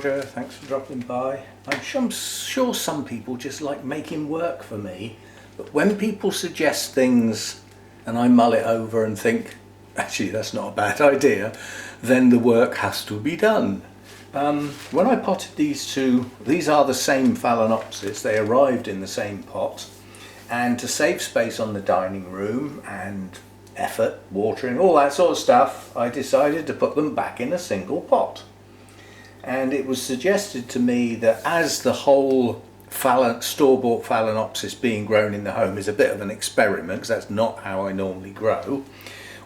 Roger, thanks for dropping by. I'm sure some people just like making work for me, but when people suggest things and I mull it over and think, actually that's not a bad idea, then the work has to be done. When I potted these two, these are the same Phalaenopsis, they arrived in the same pot, and to save space on the dining room and effort, watering, all that sort of stuff, I decided to put them back in a single pot. And it was suggested to me that as the whole store-bought Phalaenopsis being grown in the home is a bit of an experiment, because that's not how I normally grow,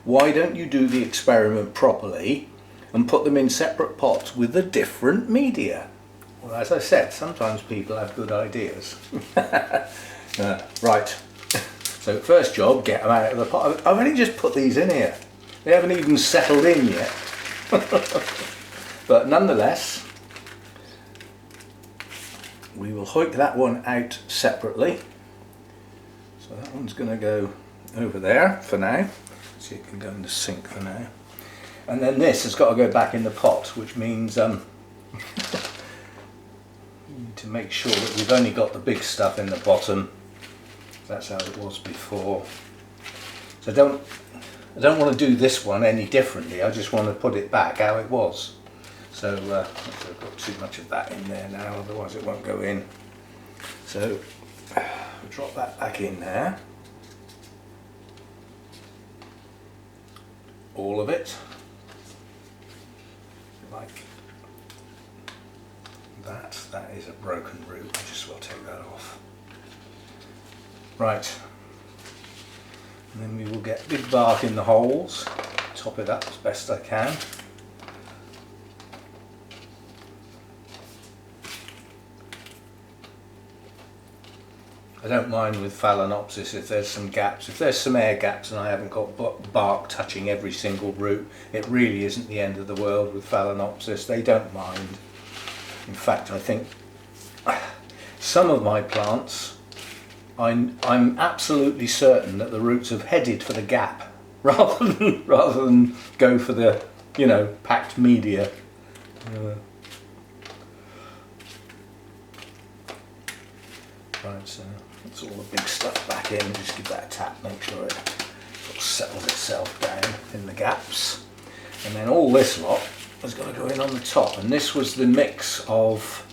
why don't you do the experiment properly and put them in separate pots with a different media? Well, as I said, sometimes people have good ideas. Right, so first job, get them out of the pot. I've only just put these in here. They haven't even settled in yet. But nonetheless, we will hoik that one out separately. So that one's going to go over there for now. So it can go in the sink for now. And then this has got to go back in the pot, which means you need to make sure that we've only got the big stuff in the bottom. That's how it was before. So I don't want to do this one any differently. I just want to put it back how it was. So I've got too much of that in there now, otherwise it won't go in. So we'll drop that back in there. All of it. Like that. That is a broken root. I just will take that off. Right. And then we will get big bark in the holes. Top it up as best I can. I don't mind with Phalaenopsis if there's some gaps. If there's some air gaps and I haven't got bark touching every single root, it really isn't the end of the world with Phalaenopsis. They don't mind. In fact, I think some of my plants, I'm absolutely certain that the roots have headed for the gap rather than go for the, you know, packed media. Right, so that's all the big stuff back in. Just give that a tap, make sure it sort of settles itself down in the gaps. And then all this lot has got to go in on the top. And this was the mix of,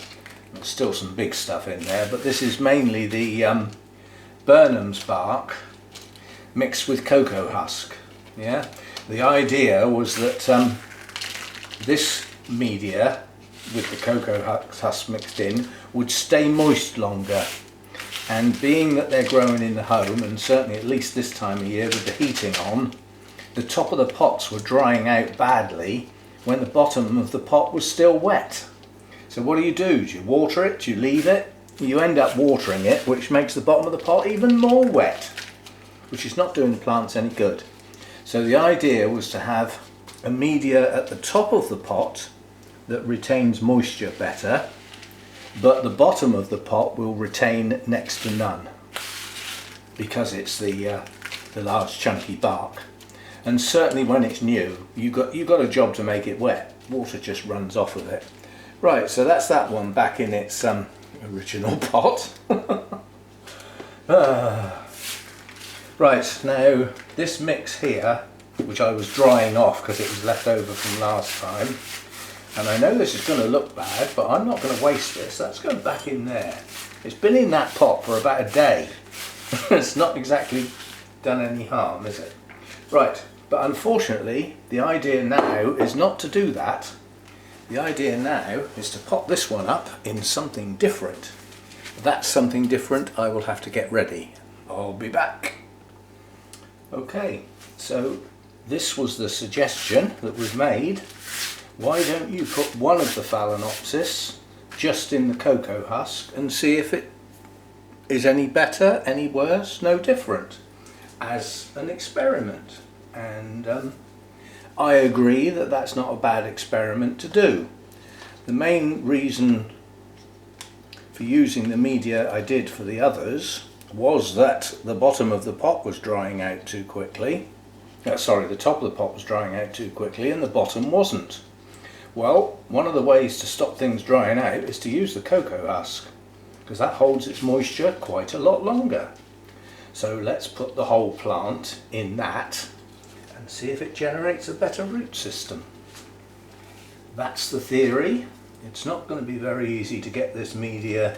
there's still some big stuff in there, but this is mainly the Burnham's bark mixed with cocoa husk. Yeah, the idea was that this media with the cocoa husk mixed in would stay moist longer. And being that they're growing in the home, and certainly at least this time of year with the heating on, the top of the pots were drying out badly when the bottom of the pot was still wet. So what do? Do you water it? Do you leave it? You end up watering it, which makes the bottom of the pot even more wet, which is not doing the plants any good. So the idea was to have a media at the top of the pot that retains moisture better, but the bottom of the pot will retain next to none because it's the large chunky bark. And certainly when it's new, you've got a job to make it wet. Water just runs off of it. Right, so that's that one back in its original pot. Right, now this mix here, which I was drying off because it was left over from last time, and I know this is going to look bad, but I'm not going to waste this. That's going back in there. It's been in that pot for about a day. It's not exactly done any harm, is it? Right, but unfortunately, the idea now is not to do that. The idea now is to pop this one up in something different. That's something different I will have to get ready. I'll be back. Okay, so this was the suggestion that was made. Why don't you put one of the Phalaenopsis just in the cocoa husk and see if it is any better, any worse, no different, as an experiment. And I agree that that's not a bad experiment to do. The main reason for using the media I did for the others was that the bottom of the pot was drying out too quickly. The top of the pot was drying out too quickly and the bottom wasn't. Well, one of the ways to stop things drying out is to use the cocoa husk, because that holds its moisture quite a lot longer. So let's put the whole plant in that and see if it generates a better root system. That's the theory. It's not going to be very easy to get this media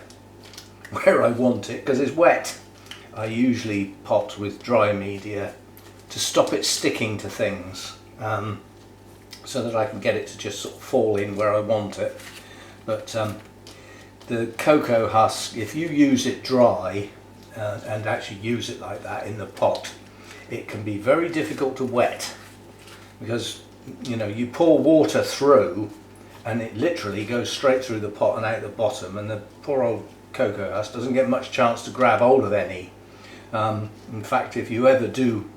where I want it because it's wet. I usually pot with dry media to stop it sticking to things, so that I can get it to just sort of fall in where I want it. But the cocoa husk, if you use it dry and actually use it like that in the pot, it can be very difficult to wet, because you know, you pour water through and it literally goes straight through the pot and out the bottom, and the poor old cocoa husk doesn't get much chance to grab hold of any. In fact, if you ever do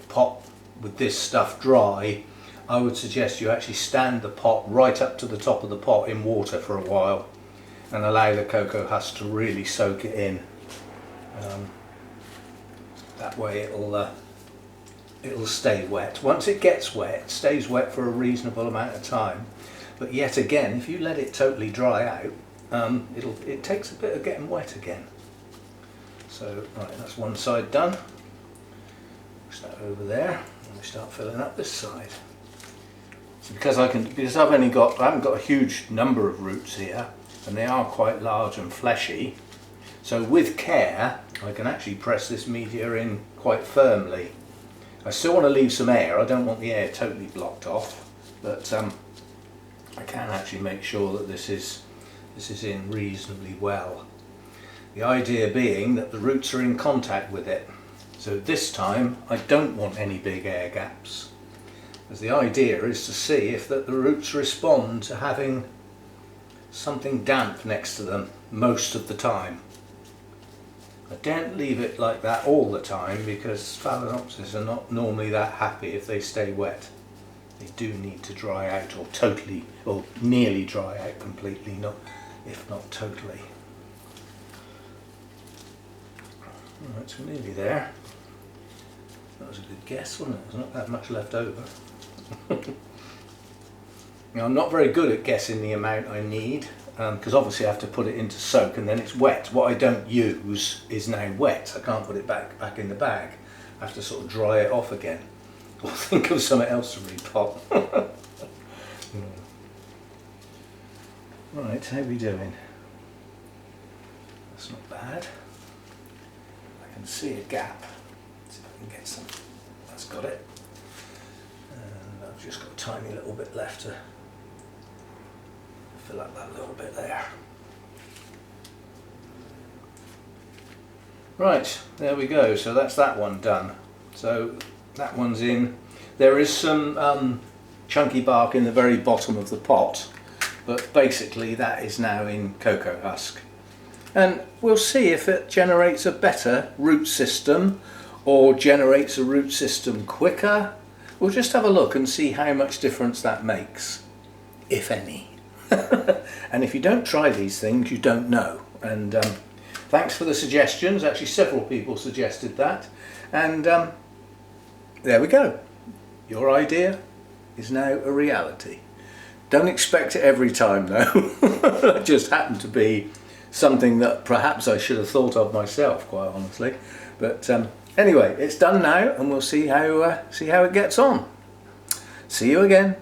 pot with this stuff dry, I would suggest you actually stand the pot right up to the top of the pot in water for a while and allow the cocoa husk to really soak it in. That way it'll stay wet. Once it gets wet, it stays wet for a reasonable amount of time. But yet again, if you let it totally dry out, it takes a bit of getting wet again. So right, that's one side done. Push that over there, and we start filling up this side. So because I haven't got a huge number of roots here, and they are quite large and fleshy. So with care, I can actually press this media in quite firmly. I still want to leave some air. I don't want the air totally blocked off, but I can actually make sure that this is in reasonably well. The idea being that the roots are in contact with it. So this time I don't want any big air gaps, as the idea is to see if the roots respond to having something damp next to them most of the time. I don't leave it like that all the time, because Phalaenopsis are not normally that happy if they stay wet. They do need to dry out, or totally, or nearly dry out completely, if not totally. Right, so we're nearly there. That was a good guess, wasn't it? There's not that much left over. Now, I'm not very good at guessing the amount I need, because obviously I have to put it into soak and then it's wet. What I don't use is now wet. I can't put it back in the bag. I have to sort of dry it off again, or think of something else to repot. Right, how are we doing? That's not bad. I can see a gap. Let's see if I can get some. That's got it. And I've just got a tiny little bit left to fill up that little bit there. Right, there we go. So that's that one done. So that one's in. There is some chunky bark in the very bottom of the pot, but basically that is now in cocoa husk. And we'll see if it generates a better root system or generates a root system quicker. We'll just have a look and see how much difference that makes, if any. And if you don't try these things, you don't know. And thanks for the suggestions. Actually, several people suggested that. And there we go. Your idea is now a reality. Don't expect it every time though. It just happened to be something that perhaps I should have thought of myself, quite honestly. But anyway, it's done now, and we'll see how it gets on. See you again.